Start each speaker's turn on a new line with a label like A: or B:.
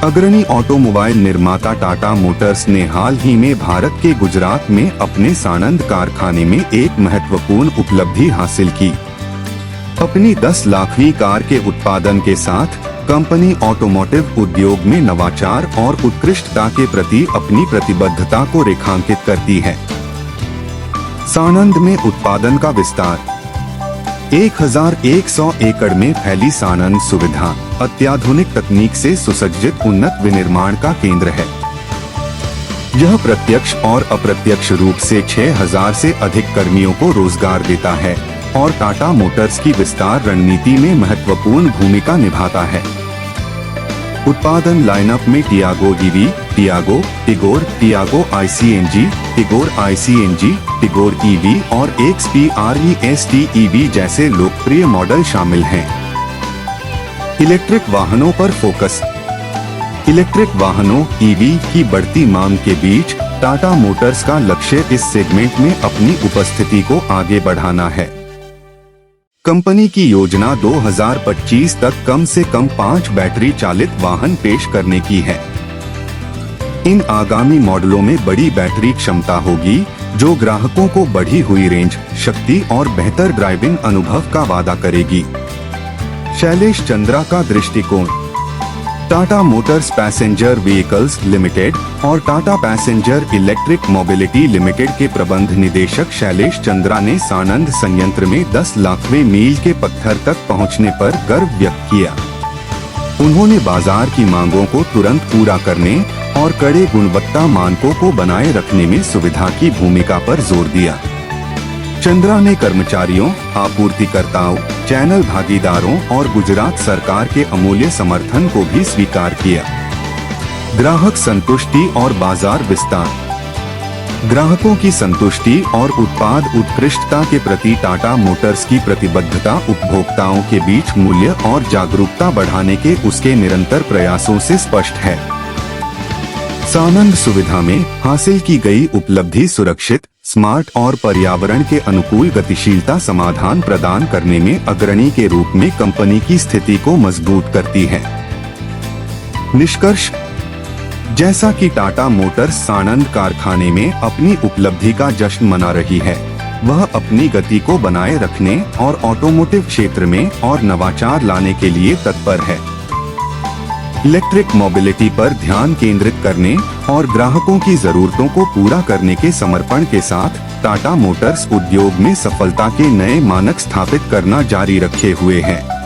A: अग्रणी ऑटोमोबाइल निर्माता टाटा मोटर्स ने हाल ही में भारत के गुजरात में अपने साणंद कारखाने में एक महत्वपूर्ण उपलब्धि हासिल की। अपनी 10 लाखवीं कार के उत्पादन के साथ कंपनी ऑटोमोटिव उद्योग में नवाचार और उत्कृष्टता के प्रति अपनी प्रतिबद्धता को रेखांकित करती है। साणंद में उत्पादन का विस्तार। 1100 एकड़ में फैली साणंद सुविधा अत्याधुनिक तकनीक से सुसज्जित उन्नत विनिर्माण का केंद्र है। यह प्रत्यक्ष और अप्रत्यक्ष रूप से 6000 से अधिक कर्मियों को रोजगार देता है और टाटा मोटर्स की विस्तार रणनीति में महत्वपूर्ण भूमिका निभाता है। उत्पादन लाइनअप में Tiago EV, Tiago, Tigor, Tiago ICNG, Tigor ICNG, Tigor EV और XPREST ईवी जैसे लोकप्रिय मॉडल शामिल हैं। इलेक्ट्रिक वाहनों पर फोकस। इलेक्ट्रिक वाहनों ईवी की बढ़ती मांग के बीच टाटा मोटर्स का लक्ष्य इस सेगमेंट में अपनी उपस्थिति को आगे बढ़ाना है। कंपनी की योजना 2025 तक कम से कम 5 बैटरी चालित वाहन पेश करने की है। इन आगामी मॉडलों में बड़ी बैटरी क्षमता होगी, जो ग्राहकों को बढ़ी हुई रेंज, शक्ति और बेहतर ड्राइविंग अनुभव का वादा करेगी। शैलेश चंद्रा का दृष्टिकोण। Tata Motors Passenger Vehicles Limited और Tata Passenger Electric Mobility Limited के प्रबंध निदेशक शैलेश चंद्रा ने साणंद संयंत्र में 10 लाखवें मील के पत्थर तक पहुंचने पर गर्व व्यक्त किया। उन्होंने बाजार की मांगों को तुरंत पूरा करने और कड़े गुणवत्ता मानकों को बनाए रखने में सुविधा की भूमिका पर जोर दिया। चंद्रा ने कर्मचारियों, आपूर्तिकर्ताओं, चैनल भागीदारों और गुजरात सरकार के अमूल्य समर्थन को भी स्वीकार किया। ग्राहक संतुष्टि और बाजार विस्तार। ग्राहकों की संतुष्टि और उत्पाद उत्कृष्टता के प्रति टाटा मोटर्स की प्रतिबद्धता उपभोक्ताओं के बीच मूल्य और जागरूकता बढ़ाने के उसके निरंतर प्रयासों से स्पष्ट है। साणंद सुविधा में हासिल की गई उपलब्धि सुरक्षित, स्मार्ट और पर्यावरण के अनुकूल गतिशीलता समाधान प्रदान करने में अग्रणी के रूप में कंपनी की स्थिति को मजबूत करती है। निष्कर्ष। जैसा कि टाटा मोटर्स साणंद कारखाने में अपनी उपलब्धि का जश्न मना रही है, वह अपनी गति को बनाए रखने और ऑटोमोटिव क्षेत्र में और नवाचार लाने के लिए तत्पर है। इलेक्ट्रिक मोबिलिटी पर ध्यान केंद्रित करने और ग्राहकों की जरूरतों को पूरा करने के समर्पण के साथ टाटा मोटर्स उद्योग में सफलता के नए मानक स्थापित करना जारी रखे हुए है।